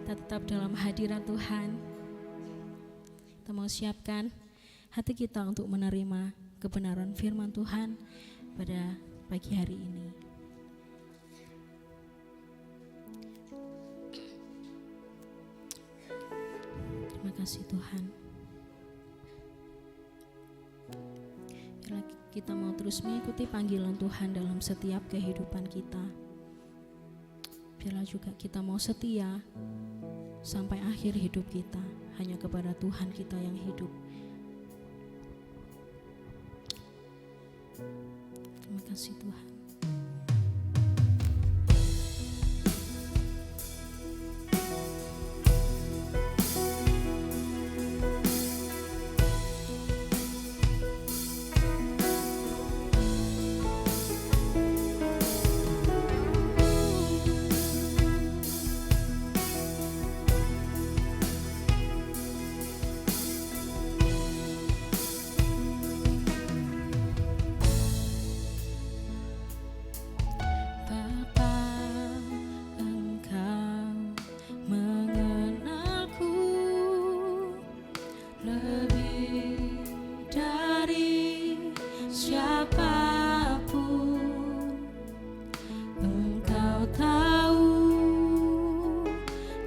kita tetap dalam hadirat Tuhan. Kita mau siapkan hati kita untuk menerima kebenaran firman Tuhan pada pagi hari ini. Terima kasih Tuhan. Biarlah kita mau terus mengikuti panggilan Tuhan dalam setiap kehidupan kita. Biarlah juga kita mau setia sampai akhir hidup kita hanya kepada Tuhan kita yang hidup. Terima kasih Tuhan.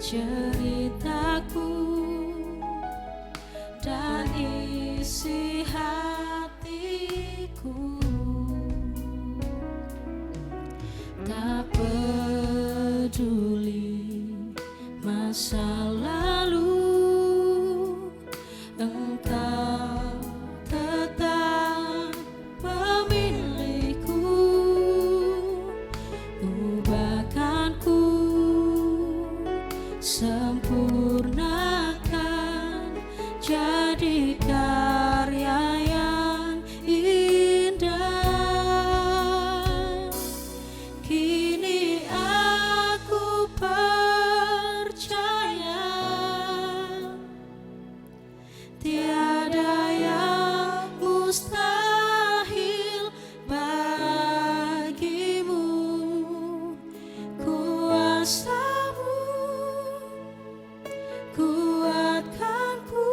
Ceritaku dan isi hatiku, tak peduli masa lalu, Engkau tetap pemilikku. Ubahkanku, sempurnakan jadi karya yang indah. Kini aku percaya tiada yang mustahil bagimu. Kuasamu kuatkanku,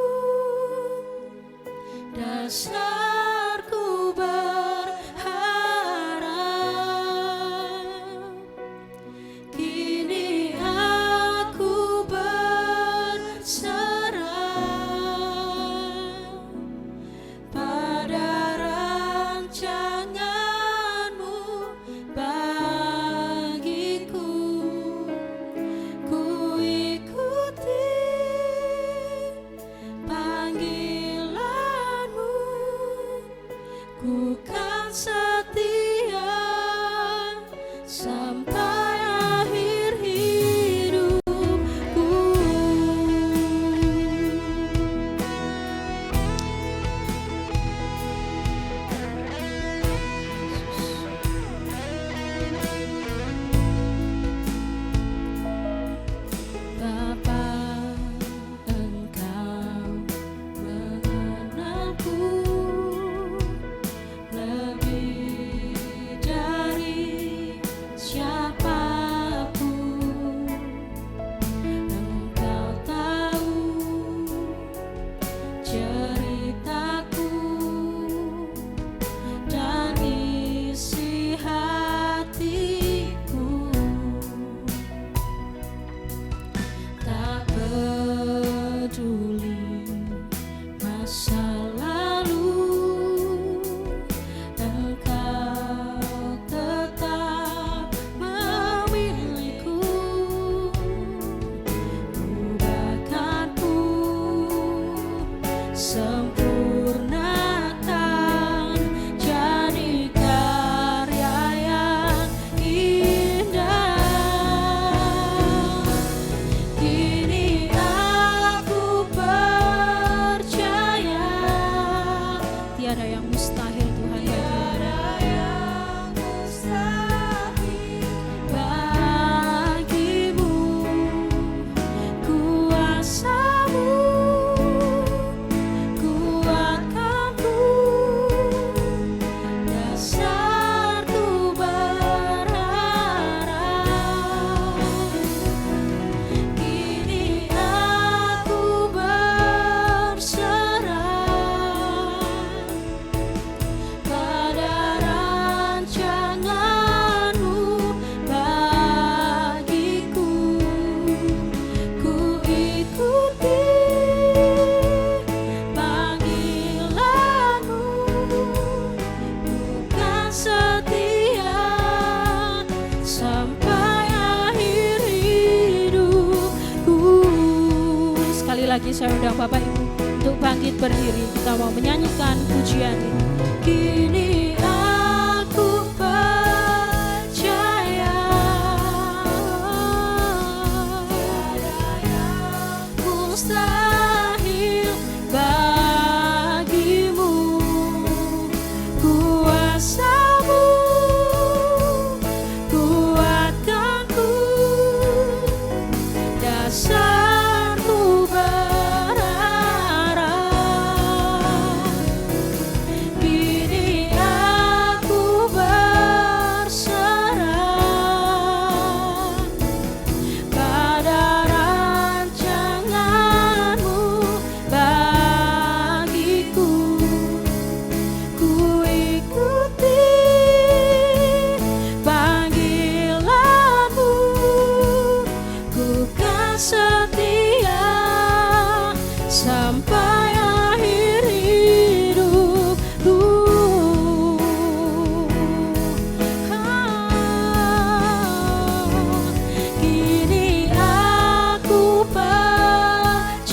dasarku berharap. Kini aku berserah pada rancanganmu bagiku. Ku ikuti panggilanmu, ku kan setia sampai akhir hidupku. Bapa, Engkau mengenalku lebih dari siapapun. Engkau tahu ceritaku dan isi hatiku, tak peduli masa lalu, Engkau tetap memiliku. Ubahkanku, sempurnakan jadi karya yang indah. Kini aku lagi saya undang Bapak Ibu untuk bangkit berdiri. Kita mau menyanyikan pujian ini. Kini aku percaya tiada yang mustahil bagimu, kuasamu kuatkanku, dasarku berharap. Kini aku berserah pada rancanganmu bagiku. Ku ikuti panggilanmu, ku kan setia sampai akhir hidupku. Kini aku percaya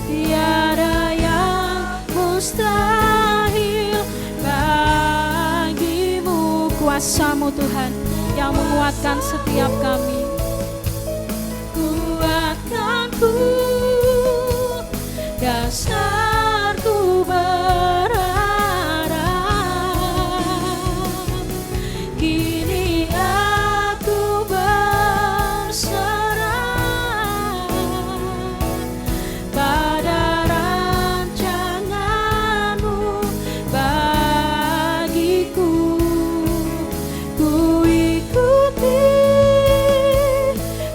tiada yang mustahil bagimu. Kuasa-Mu Tuhan yang menguatkan setiap kami. Kuatkanku, dasarku berharap. Kini aku berserah pada rancanganmu bagiku. Ku ikuti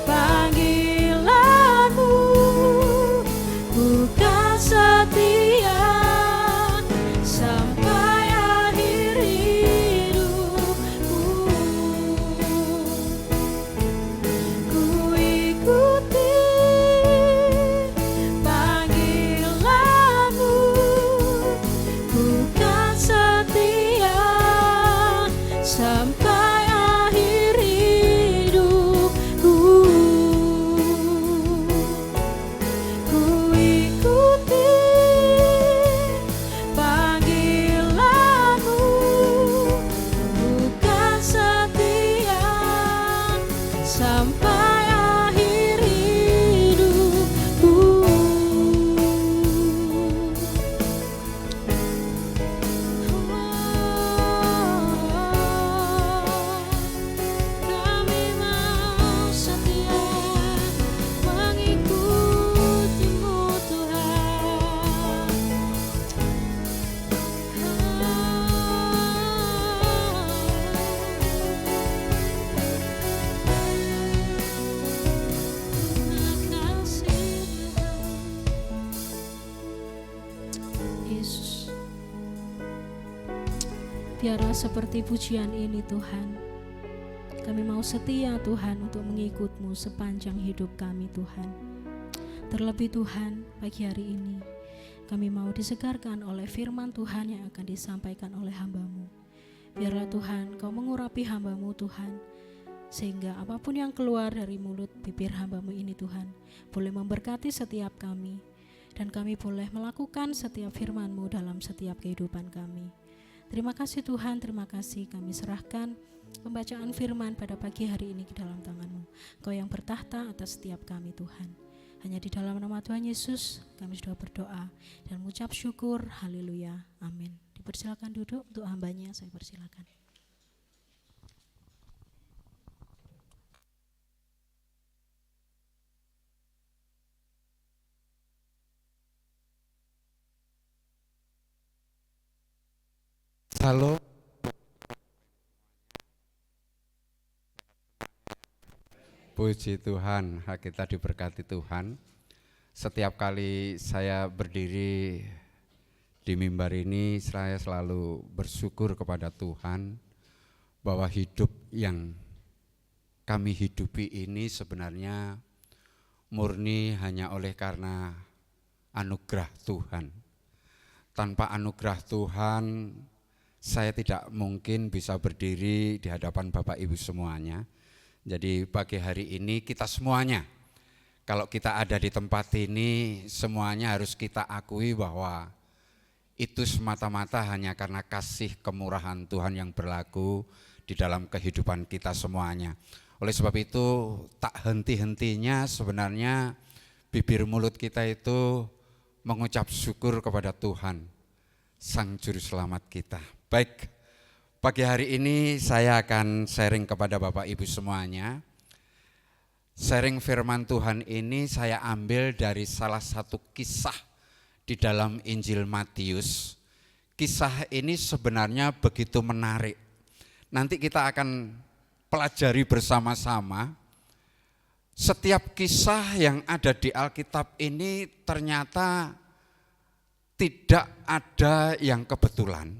panggilanmu, ku kan setia sampai akhir hidupku. Ku ikuti panggilanmu, ku kan setia sampai akhir hidupku. Ku ikuti panggilanmu, ku kan setia sampai akhir hidupku. Kami mau setia mengikutimu Tuhan. Terima kasih Tuhan Yesus. Biarlah seperti pujian ini Tuhan, kami mau setia Tuhan untuk mengikut-Mu sepanjang hidup kami Tuhan. Terlebih Tuhan, pagi hari ini kami mau disegarkan oleh firman Tuhan yang akan disampaikan oleh hamba-Mu. Biarlah Tuhan Kau mengurapi hamba-Mu Tuhan, sehingga apapun yang keluar dari mulut bibir hamba-Mu ini Tuhan boleh memberkati setiap kami, dan kami boleh melakukan setiap firman-Mu dalam setiap kehidupan kami. Terima kasih Tuhan, terima kasih. Kami serahkan pembacaan firman pada pagi hari ini ke dalam tangan-Mu. Kau yang bertahta atas setiap kami Tuhan. Hanya di dalam nama Tuhan Yesus kami sudah berdoa dan mengucap syukur. Haleluya, amin. Dipersilakan duduk untuk hambanya, saya persilakan. Halo. Puji Tuhan, hak kita diberkati Tuhan. Setiap kali saya berdiri di mimbar ini, saya selalu bersyukur kepada Tuhan bahwa hidup yang kami hidupi ini sebenarnya murni hanya oleh karena anugerah Tuhan. Tanpa anugerah Tuhan, saya tidak mungkin bisa berdiri di hadapan Bapak Ibu semuanya. Jadi pagi hari ini kita semuanya Kalau kita ada di tempat ini, semuanya harus kita akui bahwa itu semata-mata hanya karena kasih kemurahan Tuhan yang berlaku di dalam kehidupan kita semuanya. Oleh sebab itu, tak henti-hentinya sebenarnya bibir mulut kita itu mengucap syukur kepada Tuhan, Sang Juru Selamat kita. Baik, pagi hari ini saya akan sharing kepada Bapak Ibu semuanya. Sharing firman Tuhan ini saya ambil dari salah satu kisah di dalam Injil Matius. Kisah ini sebenarnya begitu menarik. Nanti kita akan pelajari bersama-sama. Setiap kisah yang ada di Alkitab ini ternyata tidak ada yang kebetulan.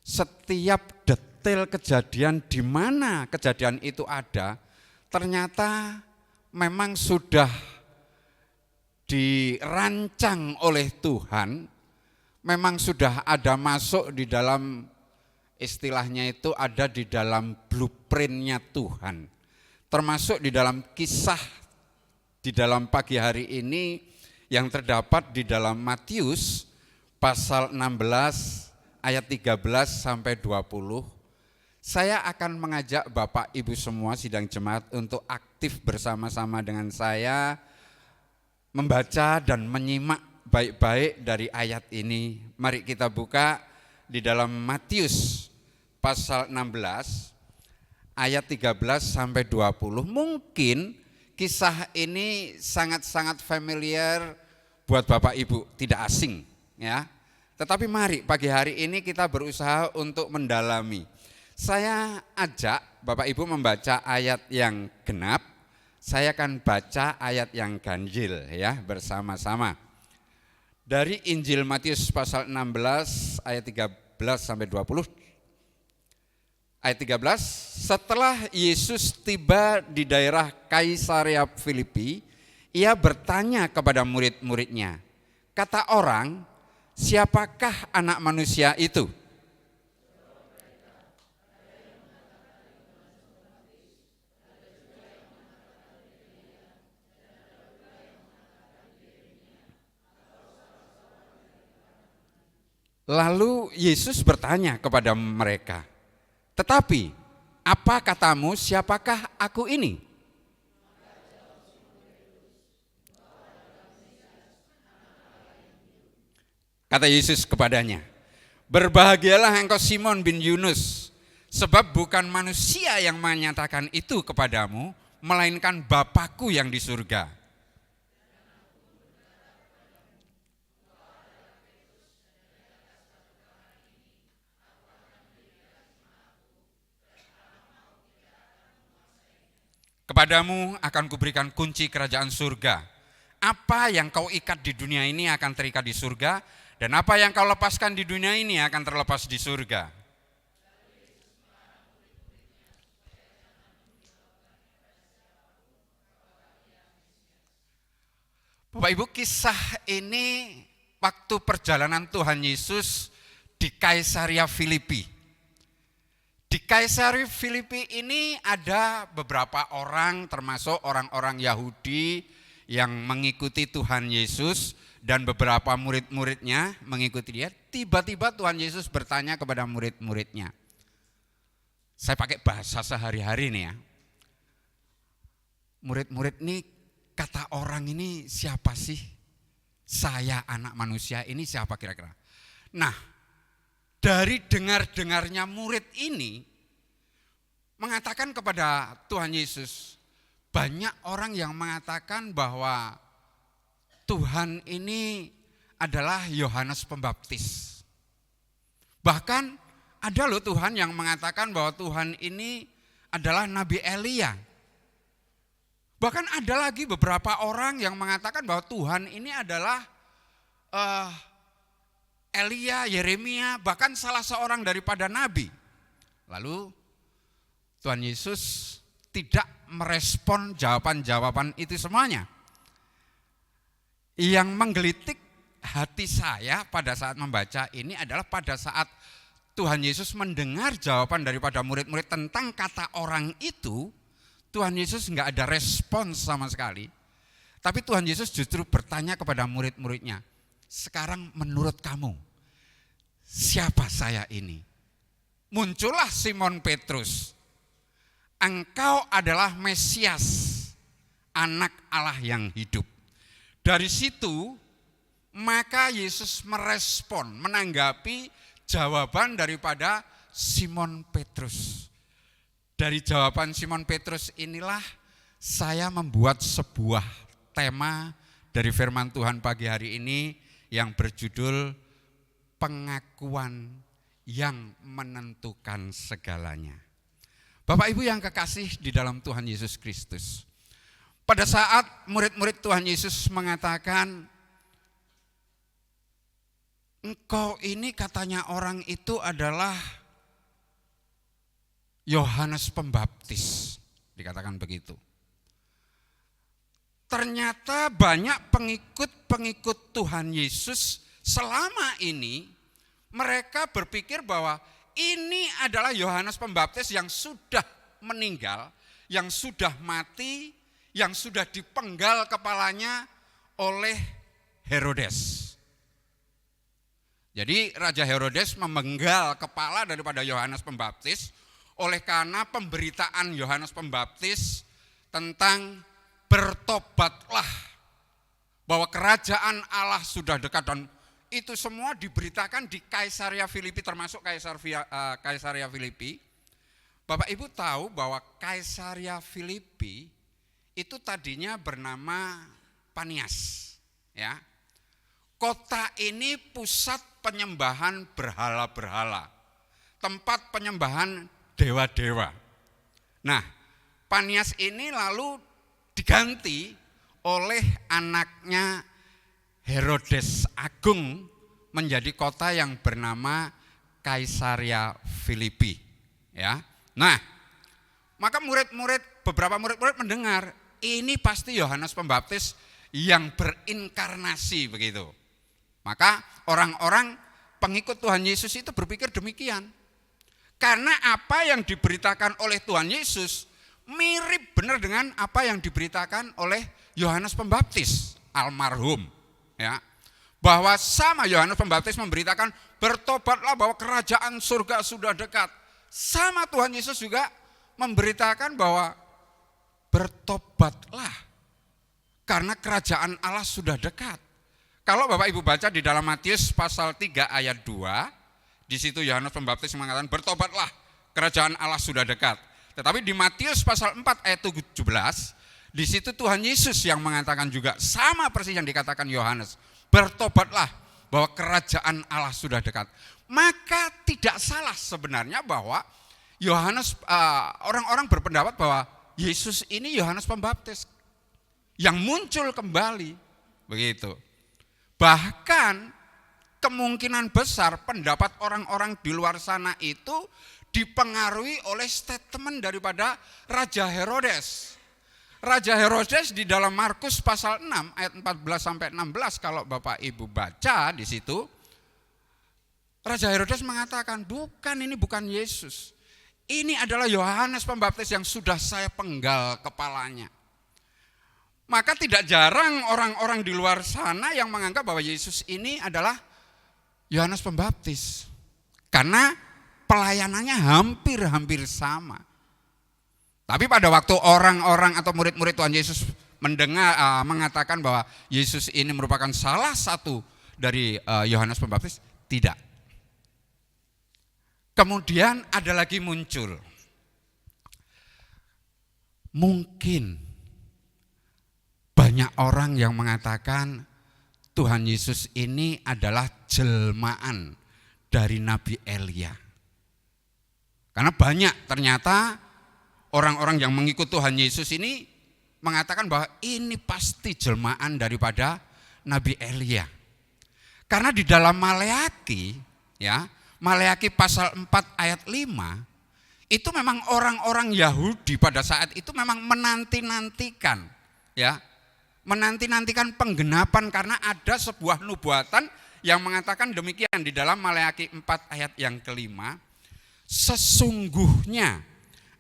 Setiap detail kejadian di mana kejadian itu ada, ternyata memang sudah dirancang oleh Tuhan, memang sudah ada masuk di dalam, istilahnya itu ada di dalam blueprintnya Tuhan. Termasuk di dalam kisah di dalam pagi hari ini yang terdapat di dalam Matius pasal 16 ayat 13 sampai 20. Saya akan mengajak Bapak Ibu semua sidang jemaat untuk aktif bersama-sama dengan saya membaca dan menyimak baik-baik dari ayat ini. Mari kita buka di dalam Matius pasal 16 ayat 13 sampai 20. Mungkin kisah ini sangat-sangat familiar buat Bapak Ibu, tidak asing ya. Tetapi mari pagi hari ini kita berusaha untuk mendalami. Saya ajak Bapak Ibu membaca ayat yang genap, saya akan baca ayat yang ganjil ya bersama-sama. Dari Injil Matius pasal 16 ayat 13 sampai 20. Ayat 13, setelah Yesus tiba di daerah Kaisarea Filipi, ia bertanya kepada murid-muridnya, kata orang, siapakah anak manusia itu? Lalu Yesus bertanya kepada mereka, tetapi apa katamu, siapakah aku ini? Kata Yesus kepadanya, berbahagialah engkau Simon bin Yunus, sebab bukan manusia yang menyatakan itu kepadamu, melainkan Bapa-Ku yang di surga. Kepadamu akan kuberikan kunci kerajaan surga. Apa yang kau ikat di dunia ini akan terikat di surga, dan apa yang kau lepaskan di dunia ini akan terlepas di surga. Bapak Ibu, kisah ini waktu perjalanan Tuhan Yesus di Kaisarea Filipi. Di Kaisarea Filipi ini ada beberapa orang, termasuk orang-orang Yahudi yang mengikuti Tuhan Yesus dan beberapa murid-muridnya mengikuti dia. Tiba-tiba Tuhan Yesus bertanya kepada murid-muridnya. Saya pakai bahasa sehari-hari nih ya. Murid-murid ini, kata orang ini siapa sih? Saya anak manusia ini siapa kira-kira? Nah, dari dengar-dengarnya murid ini mengatakan kepada Tuhan Yesus, banyak orang yang mengatakan bahwa Tuhan ini adalah Yohanes Pembaptis. Bahkan ada loh Tuhan yang mengatakan bahwa Tuhan ini adalah Nabi Elia. Bahkan ada lagi beberapa orang yang mengatakan bahwa Tuhan ini adalah Elia, Yeremia, bahkan salah seorang daripada nabi. Lalu Tuhan Yesus tidak merespon jawaban-jawaban itu semuanya. Yang menggelitik hati saya pada saat membaca ini adalah pada saat Tuhan Yesus mendengar jawaban daripada murid-murid tentang kata orang itu, Tuhan Yesus enggak ada respons sama sekali. Tapi Tuhan Yesus justru bertanya kepada murid-muridnya, sekarang menurut kamu, siapa saya ini? Muncullah Simon Petrus, engkau adalah Mesias, anak Allah yang hidup. Dari situ, maka Yesus merespon, menanggapi jawaban daripada Simon Petrus. Dari jawaban Simon Petrus inilah saya membuat sebuah tema dari firman Tuhan pagi hari ini yang berjudul pengakuan yang menentukan segalanya. Bapak Ibu yang kekasih di dalam Tuhan Yesus Kristus, pada saat murid-murid Tuhan Yesus mengatakan, engkau ini katanya orang itu adalah Yohanes Pembaptis, dikatakan begitu. Ternyata banyak pengikut-pengikut Tuhan Yesus selama ini mereka berpikir bahwa ini adalah Yohanes Pembaptis yang sudah meninggal, yang sudah mati, yang sudah dipenggal kepalanya oleh Herodes. Jadi Raja Herodes memenggal kepala daripada Yohanes Pembaptis oleh karena pemberitaan Yohanes Pembaptis tentang bertobatlah, bahwa kerajaan Allah sudah dekat, dan itu semua diberitakan di Kaisaria Filipi, termasuk Kaisaria Filipi. Bapak Ibu tahu bahwa Kaisaria Filipi itu tadinya bernama Panias, ya. Kota ini pusat penyembahan berhala-berhala, tempat penyembahan dewa-dewa. Nah, Panias ini lalu diganti oleh anaknya Herodes Agung menjadi kota yang bernama Kaisaria Filipi, ya. Nah, maka beberapa murid-murid mendengar ini pasti Yohanes Pembaptis yang berinkarnasi begitu. Maka orang-orang pengikut Tuhan Yesus itu berpikir demikian. Karena apa yang diberitakan oleh Tuhan Yesus mirip benar dengan apa yang diberitakan oleh Yohanes Pembaptis almarhum, ya. Bahwa sama Yohanes Pembaptis memberitakan bertobatlah bahwa kerajaan surga sudah dekat. Sama Tuhan Yesus juga memberitakan bahwa bertobatlah karena kerajaan Allah sudah dekat. Kalau Bapak Ibu baca di dalam Matius pasal 3 ayat 2, di situ Yohanes Pembaptis mengatakan bertobatlah kerajaan Allah sudah dekat. Tetapi di Matius pasal 4 ayat 17, di situ Tuhan Yesus yang mengatakan juga sama persis yang dikatakan Yohanes, bertobatlah bahwa kerajaan Allah sudah dekat. Maka tidak salah sebenarnya bahwa Yohanes, orang-orang berpendapat bahwa Yesus ini Yohanes Pembaptis yang muncul kembali, begitu. Bahkan kemungkinan besar pendapat orang-orang di luar sana itu dipengaruhi oleh statement daripada Raja Herodes. Raja Herodes di dalam Markus pasal 6 ayat 14 sampai 16, kalau Bapak Ibu baca di situ, Raja Herodes mengatakan, ini bukan Yesus. Ini adalah Yohanes Pembaptis yang sudah saya penggal kepalanya. Maka tidak jarang orang-orang di luar sana yang menganggap bahwa Yesus ini adalah Yohanes Pembaptis. Karena pelayanannya hampir-hampir sama. Tapi pada waktu orang-orang atau murid-murid Tuhan Yesus mengatakan bahwa Yesus ini merupakan salah satu dari Yohanes Pembaptis, tidak. Kemudian ada lagi muncul, mungkin banyak orang yang mengatakan Tuhan Yesus ini adalah jelmaan dari Nabi Elia. Karena banyak ternyata orang-orang yang mengikut Tuhan Yesus ini mengatakan bahwa ini pasti jelmaan daripada Nabi Elia. Karena di dalam Maleaki, ya, Maleaki pasal 4 ayat 5, itu memang orang-orang Yahudi pada saat itu memang menanti-nantikan, ya, menanti-nantikan penggenapan karena ada sebuah nubuatan yang mengatakan demikian di dalam Maleaki 4 ayat yang kelima, sesungguhnya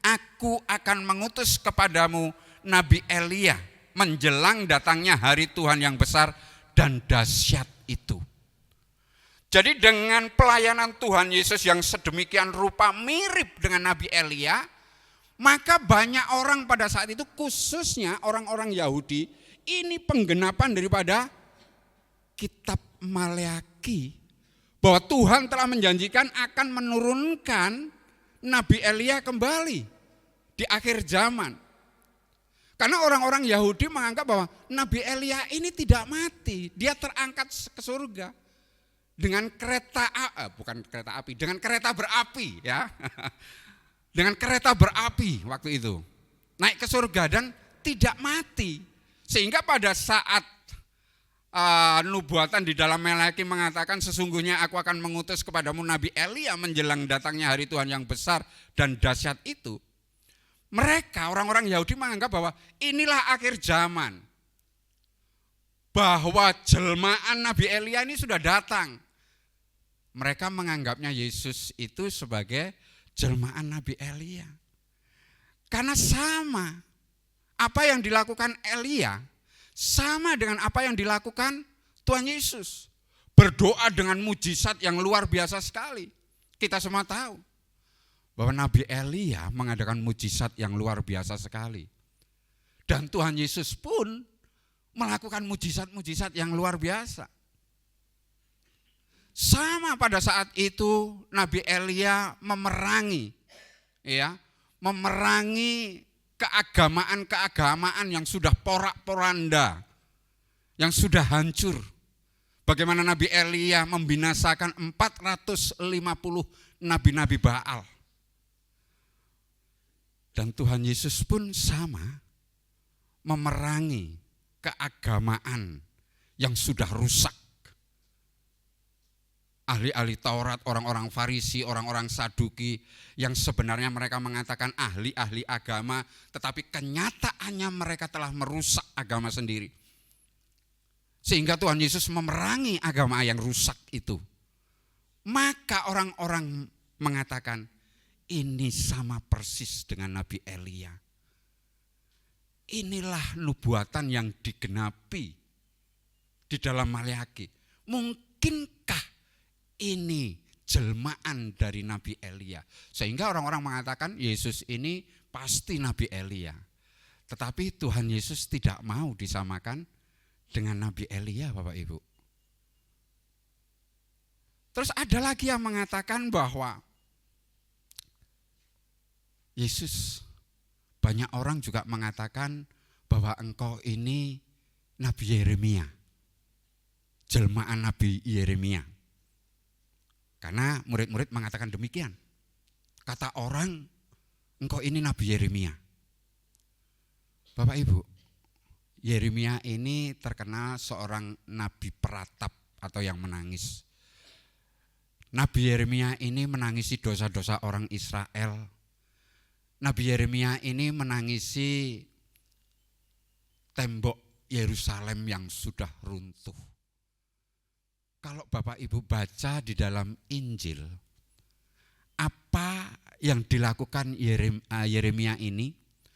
aku akan mengutus kepadamu Nabi Elia menjelang datangnya hari Tuhan yang besar dan dahsyat itu. Jadi dengan pelayanan Tuhan Yesus yang sedemikian rupa mirip dengan Nabi Elia, maka banyak orang pada saat itu, khususnya orang-orang Yahudi, ini penggenapan daripada kitab Maleaki, bahwa Tuhan telah menjanjikan akan menurunkan Nabi Elia kembali di akhir zaman. Karena orang-orang Yahudi menganggap bahwa Nabi Elia ini tidak mati, dia terangkat ke surga dengan kereta dengan kereta berapi ya. Dengan kereta berapi waktu itu. Naik ke surga dan tidak mati. Sehingga pada saat nubuatan di dalam Maleaki mengatakan sesungguhnya aku akan mengutus kepadamu Nabi Elia menjelang datangnya hari Tuhan yang besar dan dahsyat itu. Mereka orang-orang Yahudi menganggap bahwa inilah akhir zaman. Bahwa jelmaan Nabi Elia ini sudah datang. Mereka menganggapnya Yesus itu sebagai jelmaan Nabi Elia. Karena sama, apa yang dilakukan Elia sama dengan apa yang dilakukan Tuhan Yesus. Berdoa dengan mujizat yang luar biasa sekali. Kita semua tahu bahwa Nabi Elia mengadakan mujizat yang luar biasa sekali. Dan Tuhan Yesus pun melakukan mujizat-mujizat yang luar biasa. Sama pada saat itu Nabi Elia memerangi keagamaan-keagamaan yang sudah porak-poranda, yang sudah hancur. Bagaimana Nabi Elia membinasakan 450 nabi-nabi Baal. Dan Tuhan Yesus pun sama memerangi keagamaan yang sudah rusak. Ahli-ahli Taurat, orang-orang Farisi, orang-orang Saduki yang sebenarnya mereka mengatakan ahli-ahli agama, tetapi kenyataannya mereka telah merusak agama sendiri. Sehingga Tuhan Yesus memerangi agama yang rusak itu. Maka orang-orang mengatakan ini sama persis dengan Nabi Elia. Inilah nubuatan yang digenapi di dalam Maleaki. Mungkinkah ini jelmaan dari Nabi Elia? Sehingga orang-orang mengatakan Yesus ini pasti Nabi Elia. Tetapi Tuhan Yesus tidak mau disamakan dengan Nabi Elia, Bapak Ibu. Terus ada lagi yang mengatakan bahwa Yesus, banyak orang juga mengatakan bahwa engkau ini Nabi Yeremia, jelmaan Nabi Yeremia. Karena murid-murid mengatakan demikian. Kata orang, engkau ini Nabi Yeremia. Bapak Ibu, Yeremia ini terkenal seorang nabi peratap atau yang menangis. Nabi Yeremia ini menangisi dosa-dosa orang Israel. Nabi Yeremia ini menangisi tembok Yerusalem yang sudah runtuh. Kalau Bapak Ibu baca di dalam Injil, apa yang dilakukan Yeremia ini,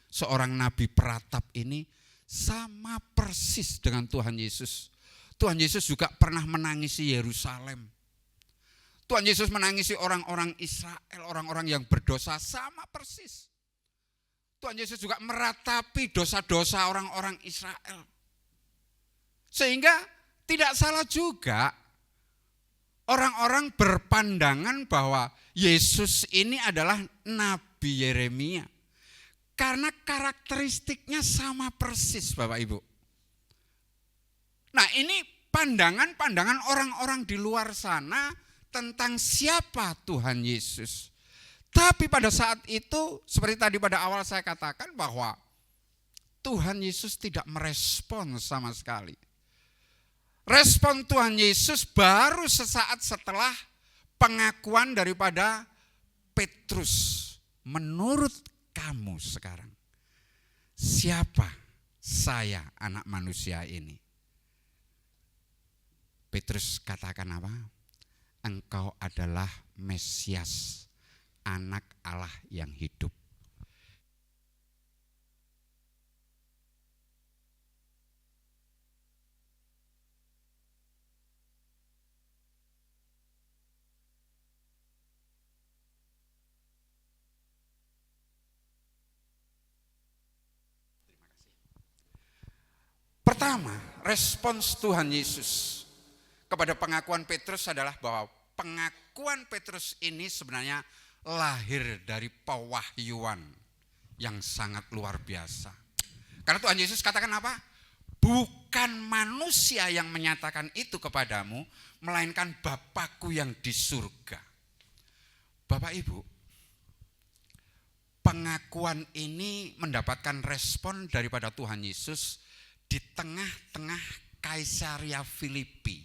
seorang nabi peratap ini, sama persis dengan Tuhan Yesus. Tuhan Yesus juga pernah menangisi Yerusalem. Tuhan Yesus menangisi orang-orang Israel, orang-orang yang berdosa, sama persis. Tuhan Yesus juga meratapi dosa-dosa orang-orang Israel. Sehingga tidak salah juga orang-orang berpandangan bahwa Yesus ini adalah Nabi Yeremia. Karena karakteristiknya sama persis, Bapak Ibu. Nah, ini pandangan-pandangan orang-orang di luar sana tentang siapa Tuhan Yesus. Tapi pada saat itu, seperti tadi pada awal saya katakan bahwa Tuhan Yesus tidak merespon sama sekali. Respon Tuhan Yesus baru sesaat setelah pengakuan daripada Petrus. Menurut kamu sekarang, siapa saya anak manusia ini? Petrus katakan apa? Engkau adalah Mesias, anak Allah yang hidup. Pertama, respons Tuhan Yesus kepada pengakuan Petrus adalah bahwa pengakuan Petrus ini sebenarnya lahir dari pewahyuan yang sangat luar biasa. Karena Tuhan Yesus katakan apa? Bukan manusia yang menyatakan itu kepadamu, melainkan Bapakku yang di surga. Bapak Ibu, pengakuan ini mendapatkan respon daripada Tuhan Yesus di tengah-tengah Kaisaria Filipi.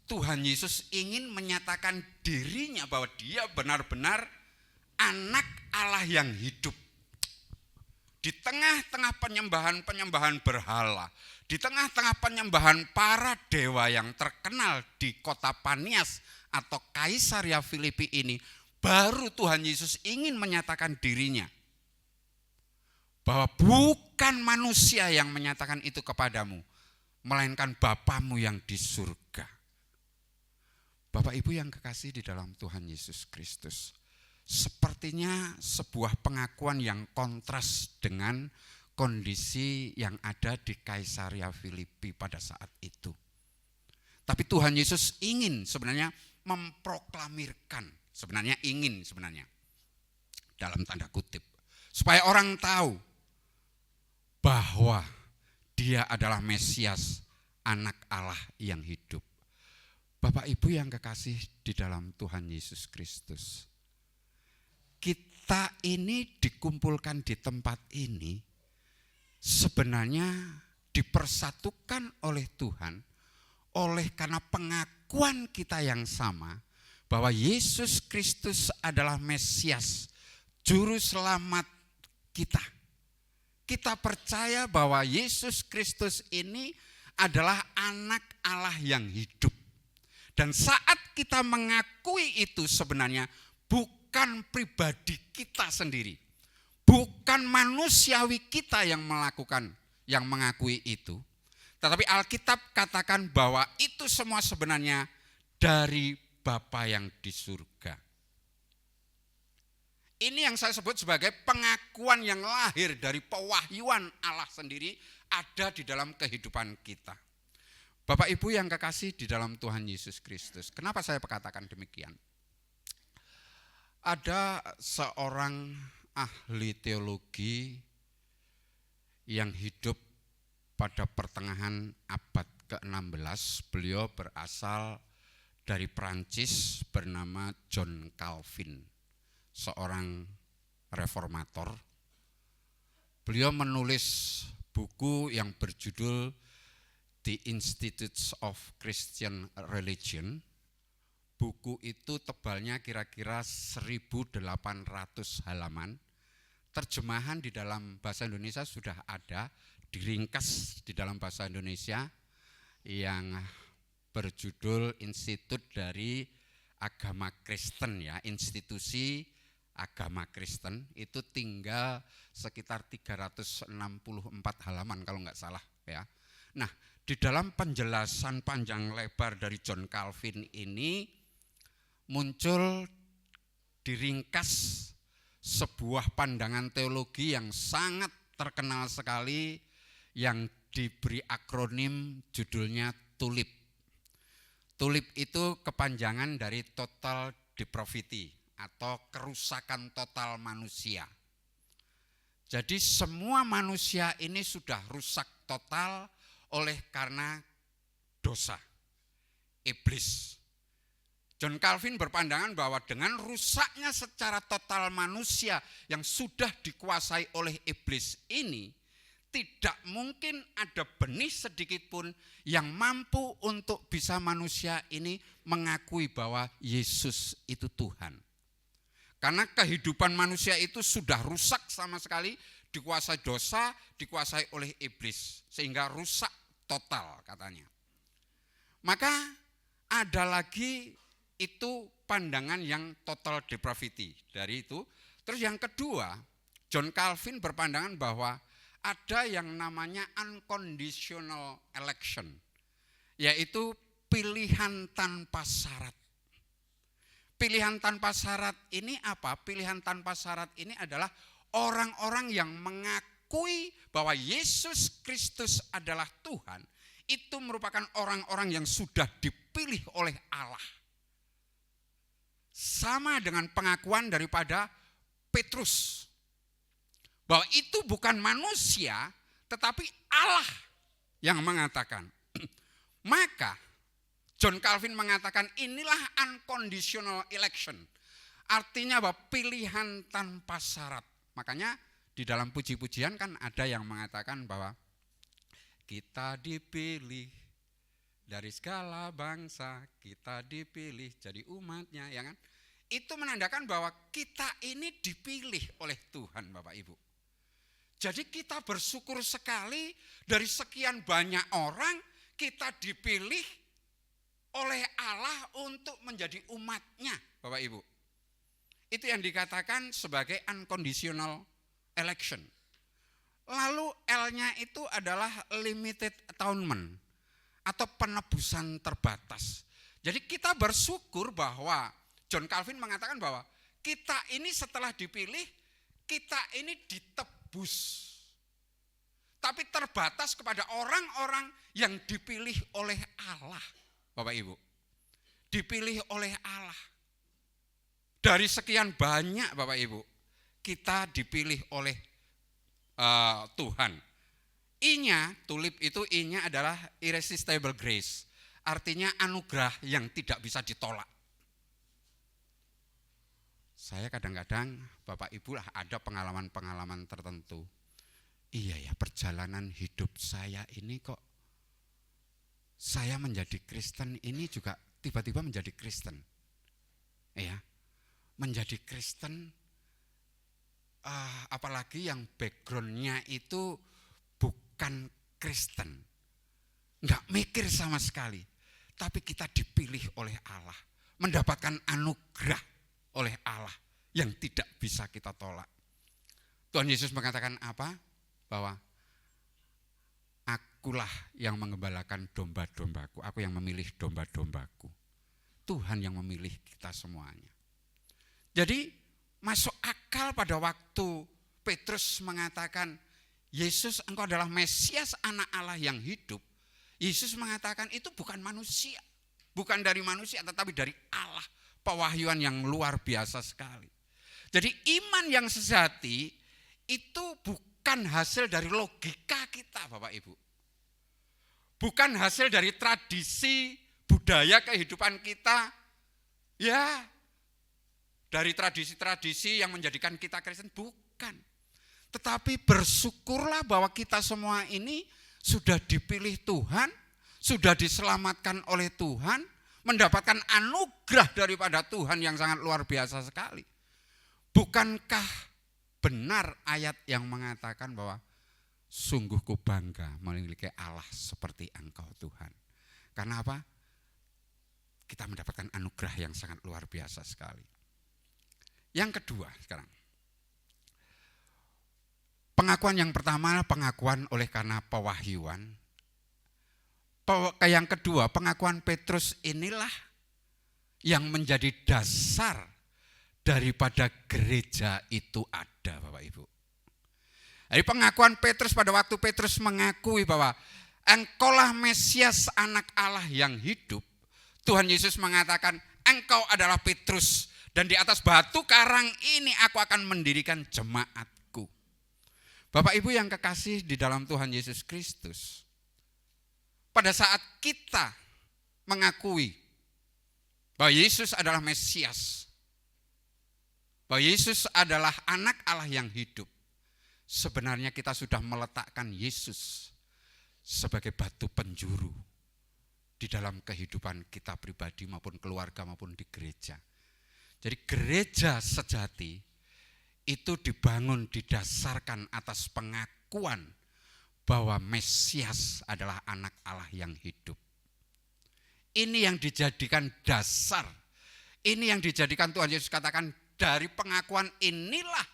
Tuhan Yesus ingin menyatakan dirinya bahwa dia benar-benar anak Allah yang hidup. Di tengah-tengah penyembahan berhala, di tengah-tengah penyembahan para dewa yang terkenal di kota Panias atau Kaisaria Filipi ini, baru Tuhan Yesus ingin menyatakan dirinya. Bahwa bukan manusia yang menyatakan itu kepadamu, melainkan Bapamu yang di surga. Bapak Ibu yang kekasih di dalam Tuhan Yesus Kristus, sepertinya sebuah pengakuan yang kontras dengan kondisi yang ada di Kaisaria Filipi pada saat itu. Tapi Tuhan Yesus ingin sebenarnya memproklamirkan, ingin dalam tanda kutip, supaya orang tahu bahwa dia adalah Mesias, anak Allah yang hidup. Bapak Ibu yang kekasih di dalam Tuhan Yesus Kristus, kita ini dikumpulkan di tempat ini sebenarnya dipersatukan oleh Tuhan oleh karena pengakuan kita yang sama bahwa Yesus Kristus adalah Mesias, juru selamat kita. Kita percaya bahwa Yesus Kristus ini adalah anak Allah yang hidup. Dan saat kita mengakui itu sebenarnya bukan pribadi kita sendiri. Bukan manusiawi kita yang mengakui itu. Tetapi Alkitab katakan bahwa itu semua sebenarnya dari Bapa yang di surga. Ini yang saya sebut sebagai pengakuan yang lahir dari pewahyuan Allah sendiri ada di dalam kehidupan kita. Bapak Ibu yang kekasih di dalam Tuhan Yesus Kristus, kenapa saya katakan demikian? Ada seorang ahli teologi yang hidup pada pertengahan abad ke-16, beliau berasal dari Prancis bernama John Calvin, seorang reformator. Beliau menulis buku yang berjudul The Institutes of Christian Religion. Buku itu tebalnya kira-kira 1.800 halaman. Terjemahan di dalam bahasa Indonesia sudah ada, diringkas di dalam bahasa Indonesia yang berjudul Institut dari Agama Kristen, ya, institusi agama Kristen. Itu tinggal sekitar 364 halaman kalau nggak salah, ya. Nah, di dalam penjelasan panjang lebar dari John Calvin ini muncul diringkas sebuah pandangan teologi yang sangat terkenal sekali yang diberi akronim judulnya TULIP. TULIP itu kepanjangan dari total depravity atau kerusakan total manusia. Jadi semua manusia ini sudah rusak total oleh karena dosa, iblis. John Calvin berpandangan bahwa dengan rusaknya secara total manusia yang sudah dikuasai oleh iblis ini, tidak mungkin ada benih sedikit pun yang mampu untuk bisa manusia ini mengakui bahwa Yesus itu Tuhan. Karena kehidupan manusia itu sudah rusak sama sekali, dikuasai dosa, dikuasai oleh iblis, sehingga rusak total katanya. Maka ada lagi itu pandangan yang total depravity dari itu. Terus yang kedua, John Calvin berpandangan bahwa ada yang namanya unconditional election, yaitu pilihan tanpa syarat. Pilihan tanpa syarat ini apa? Pilihan tanpa syarat ini adalah orang-orang yang mengakui bahwa Yesus Kristus adalah Tuhan, itu merupakan orang-orang yang sudah dipilih oleh Allah. Sama dengan pengakuan daripada Petrus, bahwa itu bukan manusia, tetapi Allah yang mengatakan. Maka John Calvin mengatakan inilah unconditional election. Artinya bahwa pilihan tanpa syarat. Makanya di dalam puji-pujian kan ada yang mengatakan bahwa kita dipilih dari segala bangsa, kita dipilih jadi umatnya, ya kan? Itu menandakan bahwa kita ini dipilih oleh Tuhan, Bapak Ibu. Jadi kita bersyukur sekali dari sekian banyak orang kita dipilih oleh Allah untuk menjadi umatnya, Bapak Ibu. Itu yang dikatakan sebagai unconditional election. Lalu L-nya itu adalah limited atonement atau penebusan terbatas. Jadi kita bersyukur bahwa John Calvin mengatakan bahwa kita ini setelah dipilih, kita ini ditebus. Tapi terbatas kepada orang-orang yang dipilih oleh Allah, Bapak Ibu. Dipilih oleh Allah. Dari sekian banyak Bapak Ibu, kita dipilih oleh Tuhan. I-nya, tulip itu I-nya adalah irresistible grace. Artinya anugerah yang tidak bisa ditolak. Saya kadang-kadang Bapak Ibu lah ada pengalaman-pengalaman tertentu. Iya ya, perjalanan hidup saya ini kok saya menjadi Kristen ini juga tiba-tiba menjadi Kristen. Ya, menjadi Kristen apalagi yang backgroundnya itu bukan Kristen. Enggak mikir sama sekali. Tapi kita dipilih oleh Allah. Mendapatkan anugerah oleh Allah yang tidak bisa kita tolak. Tuhan Yesus mengatakan apa? Bahwa akulah yang mengembalakan domba-dombaku. Aku yang memilih domba-dombaku. Tuhan yang memilih kita semuanya. Jadi masuk akal pada waktu Petrus mengatakan, Yesus engkau adalah Mesias anak Allah yang hidup. Yesus mengatakan itu bukan manusia. Bukan dari manusia tetapi dari Allah. Pewahyuan yang luar biasa sekali. Jadi iman yang sejati itu bukan hasil dari logika kita Bapak Ibu. Bukan hasil dari tradisi, budaya kehidupan kita. Ya, dari tradisi-tradisi yang menjadikan kita Kristen, bukan. Tetapi bersyukurlah bahwa kita semua ini sudah dipilih Tuhan, sudah diselamatkan oleh Tuhan, mendapatkan anugerah daripada Tuhan yang sangat luar biasa sekali. Bukankah benar ayat yang mengatakan bahwa sungguh ku bangga memiliki Allah seperti engkau Tuhan. Karena apa? Kita mendapatkan anugerah yang sangat luar biasa sekali. Yang kedua sekarang. Pengakuan yang pertama pengakuan oleh karena pewahyuan. Yang kedua pengakuan Petrus inilah yang menjadi dasar daripada gereja itu ada Bapak Ibu. Jadi pengakuan Petrus pada waktu Petrus mengakui bahwa engkaulah Mesias anak Allah yang hidup. Tuhan Yesus mengatakan engkau adalah Petrus. Dan di atas batu karang ini aku akan mendirikan jemaatku. Bapak Ibu yang kekasih di dalam Tuhan Yesus Kristus. Pada saat kita mengakui bahwa Yesus adalah Mesias. Bahwa Yesus adalah anak Allah yang hidup. Sebenarnya kita sudah meletakkan Yesus sebagai batu penjuru di dalam kehidupan kita pribadi maupun keluarga maupun di gereja. Jadi gereja sejati itu dibangun didasarkan atas pengakuan bahwa Mesias adalah anak Allah yang hidup. Ini yang dijadikan dasar. Ini yang dijadikan Tuhan Yesus katakan dari pengakuan inilah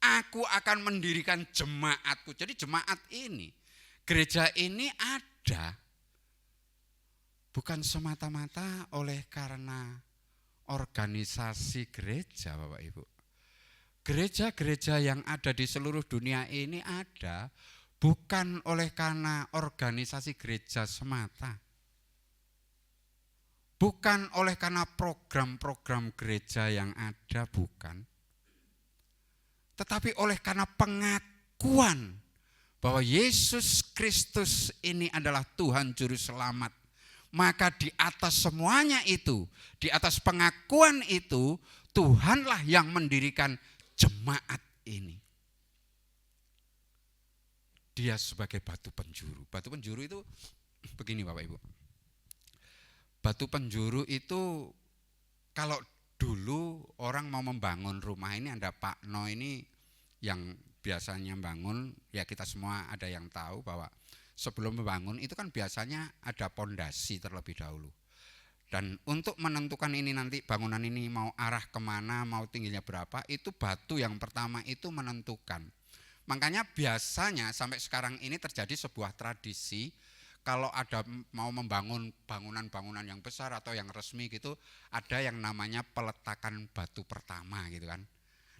aku akan mendirikan jemaatku. Jadi jemaat ini, gereja ini ada bukan semata-mata oleh karena organisasi gereja Bapak Ibu. Gereja-gereja yang ada di seluruh dunia ini ada bukan oleh karena organisasi gereja semata. Bukan oleh karena program-program gereja yang ada, bukan. Tetapi oleh karena pengakuan bahwa Yesus Kristus ini adalah Tuhan Juru Selamat. Maka di atas semuanya itu, di atas pengakuan itu, Tuhanlah yang mendirikan jemaat ini. Dia sebagai batu penjuru. Batu penjuru itu begini Bapak Ibu. Batu penjuru itu kalau dulu orang mau membangun rumah ini, ada Pak No ini yang biasanya bangun, ya kita semua ada yang tahu bahwa sebelum membangun itu kan biasanya ada pondasi terlebih dahulu. Dan untuk menentukan ini nanti bangunan ini mau arah kemana, mau tingginya berapa, itu batu yang pertama itu menentukan. Makanya biasanya sampai sekarang ini terjadi sebuah tradisi, kalau ada mau membangun bangunan-bangunan yang besar atau yang resmi gitu, ada yang namanya peletakan batu pertama gitu kan.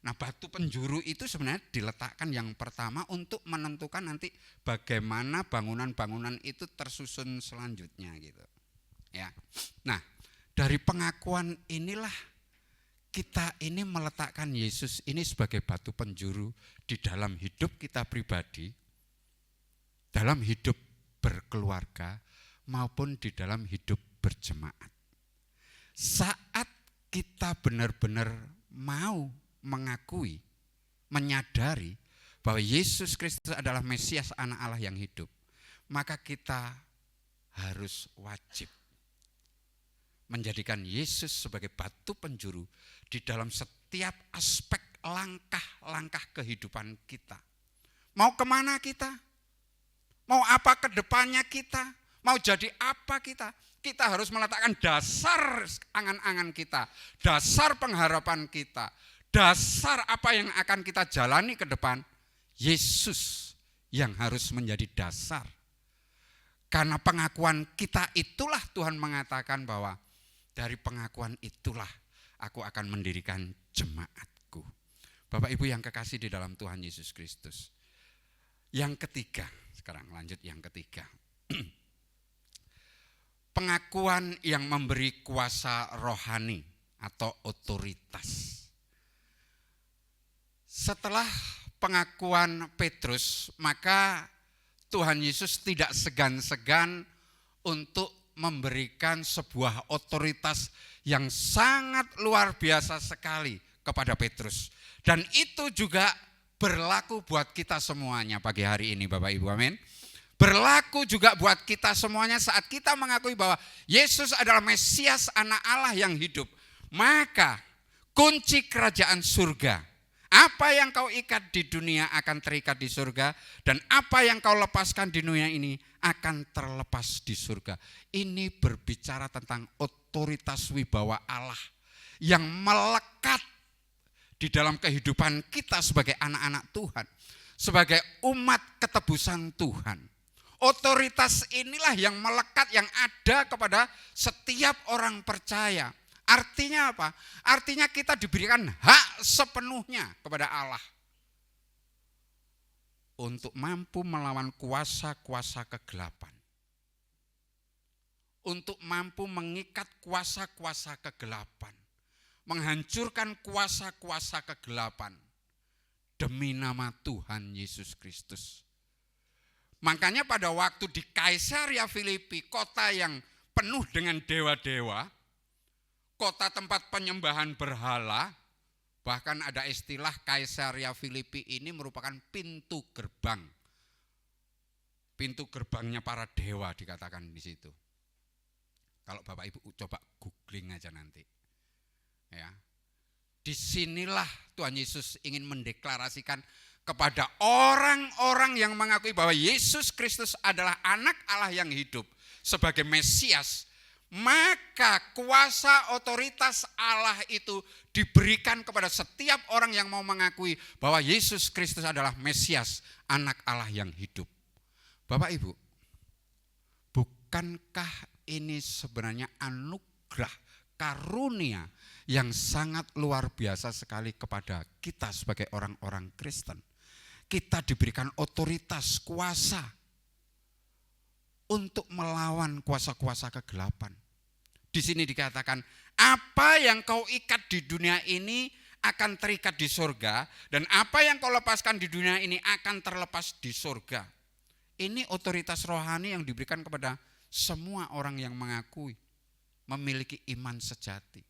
Nah batu penjuru itu sebenarnya diletakkan yang pertama untuk menentukan nanti bagaimana bangunan-bangunan itu tersusun selanjutnya gitu. Ya. Nah, dari pengakuan inilah kita ini meletakkan Yesus ini sebagai batu penjuru di dalam hidup kita pribadi, dalam hidup berkeluarga, maupun di dalam hidup berjemaat. Saat kita benar-benar mau mengakui, menyadari bahwa Yesus Kristus adalah Mesias anak Allah yang hidup, maka kita harus wajib menjadikan Yesus sebagai batu penjuru di dalam setiap aspek langkah-langkah kehidupan kita. Mau kemana kita? Mau apa ke depannya kita? Mau jadi apa kita? Kita harus meletakkan dasar angan-angan kita, dasar pengharapan kita, dasar apa yang akan kita jalani ke depan. Yesus yang harus menjadi dasar. Karena pengakuan kita itulah Tuhan mengatakan bahwa dari pengakuan itulah aku akan mendirikan jemaatku. Bapak Ibu yang kekasih di dalam Tuhan Yesus Kristus. Yang ketiga, sekarang lanjut yang ketiga. Pengakuan yang memberi kuasa rohani atau otoritas. Setelah pengakuan Petrus, maka Tuhan Yesus tidak segan-segan untuk memberikan sebuah otoritas yang sangat luar biasa sekali kepada Petrus. Dan itu juga berlaku buat kita semuanya pagi hari ini Bapak Ibu, amin. Berlaku juga buat kita semuanya saat kita mengakui bahwa Yesus adalah Mesias anak Allah yang hidup. Maka kunci kerajaan surga, apa yang kau ikat di dunia akan terikat di surga, dan apa yang kau lepaskan di dunia ini akan terlepas di surga. Ini berbicara tentang otoritas wibawa Allah yang melekat di dalam kehidupan kita sebagai anak-anak Tuhan, sebagai umat ketebusan Tuhan. Otoritas inilah yang melekat, yang ada kepada setiap orang percaya. Artinya apa? Artinya kita diberikan hak sepenuhnya kepada Allah untuk mampu melawan kuasa-kuasa kegelapan. Untuk mampu mengikat kuasa-kuasa kegelapan. Menghancurkan kuasa-kuasa kegelapan demi nama Tuhan Yesus Kristus. Makanya pada waktu di Kaisaria Filipi, kota yang penuh dengan dewa-dewa, kota tempat penyembahan berhala, bahkan ada istilah Kaisaria Filipi ini merupakan pintu gerbang. Pintu gerbangnya para dewa dikatakan di situ. Kalau Bapak Ibu coba googling aja nanti. Ya. Disinilah Tuhan Yesus ingin mendeklarasikan kepada orang-orang yang mengakui bahwa Yesus Kristus adalah anak Allah yang hidup sebagai Mesias. Maka kuasa otoritas Allah itu diberikan kepada setiap orang yang mau mengakui bahwa Yesus Kristus adalah Mesias, anak Allah yang hidup. Bapak Ibu, bukankah ini sebenarnya anugerah karunia yang sangat luar biasa sekali kepada kita sebagai orang-orang Kristen. Kita diberikan otoritas, kuasa untuk melawan kuasa-kuasa kegelapan. Di sini dikatakan, apa yang kau ikat di dunia ini akan terikat di surga, dan apa yang kau lepaskan di dunia ini akan terlepas di surga. Ini otoritas rohani yang diberikan kepada semua orang yang mengakui memiliki iman sejati.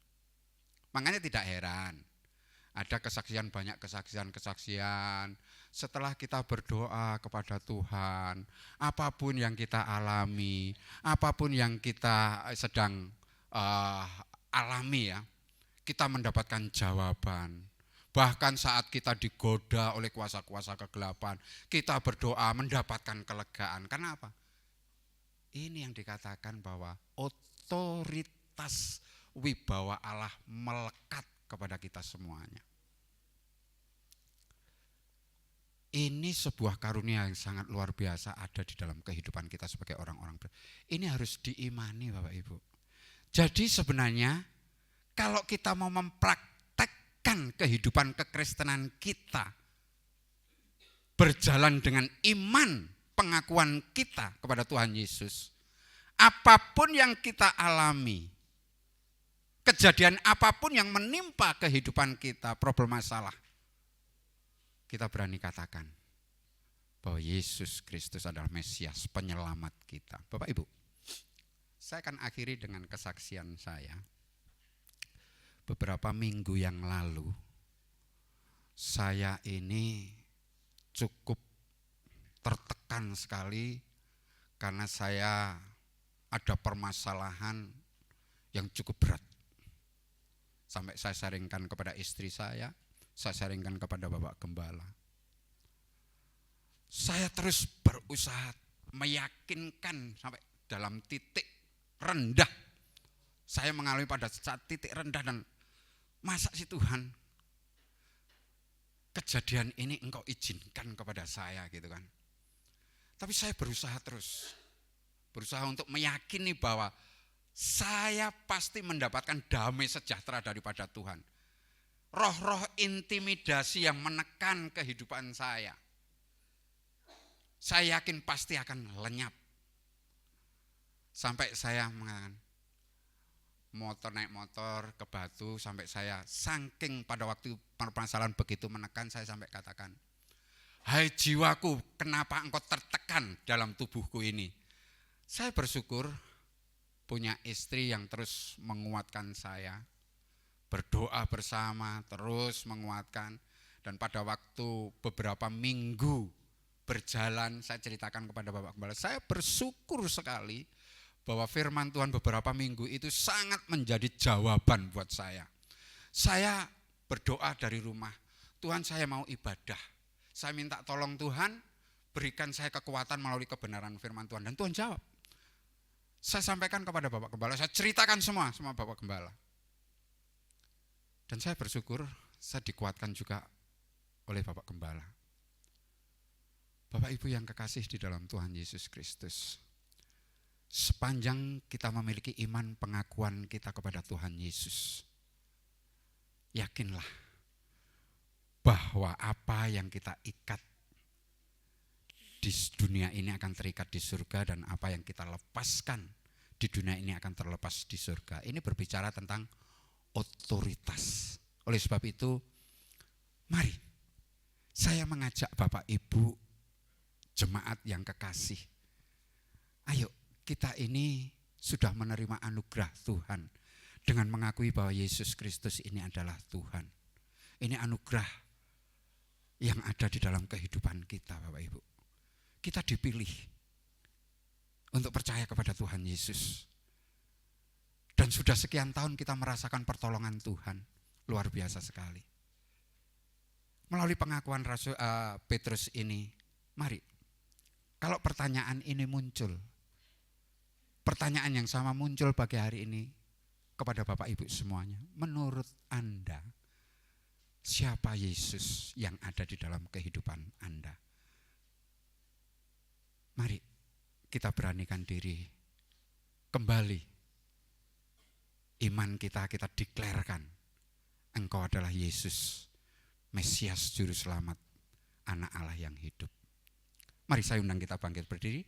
Makanya tidak heran ada kesaksian, banyak kesaksian setelah kita berdoa kepada Tuhan, apapun yang kita alami, apapun yang kita sedang alami ya, kita mendapatkan jawaban. Bahkan saat kita digoda oleh kuasa-kuasa kegelapan, kita berdoa mendapatkan kelegaan. Karena apa? Ini yang dikatakan bahwa otoritas wibawa Allah melekat kepada kita semuanya. Ini sebuah karunia yang sangat luar biasa ada di dalam kehidupan kita sebagai orang-orang. Ini harus diimani Bapak Ibu. Jadi sebenarnya kalau kita mau mempraktekkan kehidupan kekristenan kita, berjalan dengan iman pengakuan kita kepada Tuhan Yesus, apapun yang kita alami, kejadian apapun yang menimpa kehidupan kita, problem masalah, kita berani katakan bahwa Yesus Kristus adalah Mesias, penyelamat kita. Bapak Ibu, saya akan akhiri dengan kesaksian saya. Beberapa minggu yang lalu, saya ini cukup tertekan sekali karena saya ada permasalahan yang cukup berat. Sampai saya sharingkan kepada istri saya sharingkan kepada Bapak Gembala. Saya terus berusaha meyakinkan sampai dalam titik rendah. Saya mengalami pada saat titik rendah dan masa sih Tuhan kejadian ini engkau izinkan kepada saya gitu kan. Tapi saya berusaha terus. Berusaha untuk meyakini bahwa saya pasti mendapatkan damai sejahtera daripada Tuhan. Roh-roh intimidasi yang menekan kehidupan saya yakin pasti akan lenyap. Sampai saya mengatakan, naik motor ke Batu, sampai saya saking pada waktu permasalahan begitu menekan, saya sampai katakan, hai jiwaku, kenapa engkau tertekan dalam tubuhku ini? Saya bersyukur punya istri yang terus menguatkan saya, berdoa bersama, terus menguatkan. Dan pada waktu beberapa minggu berjalan, saya ceritakan kepada Bapak Gembala, saya bersyukur sekali bahwa firman Tuhan beberapa minggu itu sangat menjadi jawaban buat saya. Saya berdoa dari rumah, Tuhan saya mau ibadah. Saya minta tolong Tuhan, berikan saya kekuatan melalui kebenaran firman Tuhan. Dan Tuhan jawab. Saya sampaikan kepada Bapak Gembala, saya ceritakan semua Bapak Gembala. Dan saya bersyukur saya dikuatkan juga oleh Bapak Gembala. Bapak Ibu yang kekasih di dalam Tuhan Yesus Kristus, sepanjang kita memiliki iman pengakuan kita kepada Tuhan Yesus, yakinlah bahwa apa yang kita ikat di dunia ini akan terikat di surga, dan apa yang kita lepaskan di dunia ini akan terlepas di surga. Ini berbicara tentang otoritas. Oleh sebab itu, mari saya mengajak Bapak Ibu jemaat yang kekasih, ayo kita ini sudah menerima anugerah Tuhan dengan mengakui bahwa Yesus Kristus ini adalah Tuhan. Ini anugerah yang ada di dalam kehidupan kita Bapak Ibu. Kita dipilih untuk percaya kepada Tuhan Yesus. Dan sudah sekian tahun kita merasakan pertolongan Tuhan, luar biasa sekali. Melalui pengakuan Rasul Petrus ini, mari, kalau pertanyaan ini muncul, pertanyaan yang sama muncul pagi hari ini kepada Bapak Ibu semuanya. Menurut Anda, siapa Yesus yang ada di dalam kehidupan Anda? Mari kita beranikan diri kembali iman kita deklarkan, Engkau adalah Yesus, Mesias Juru Selamat, Anak Allah yang hidup. Mari saya undang kita bangkit berdiri.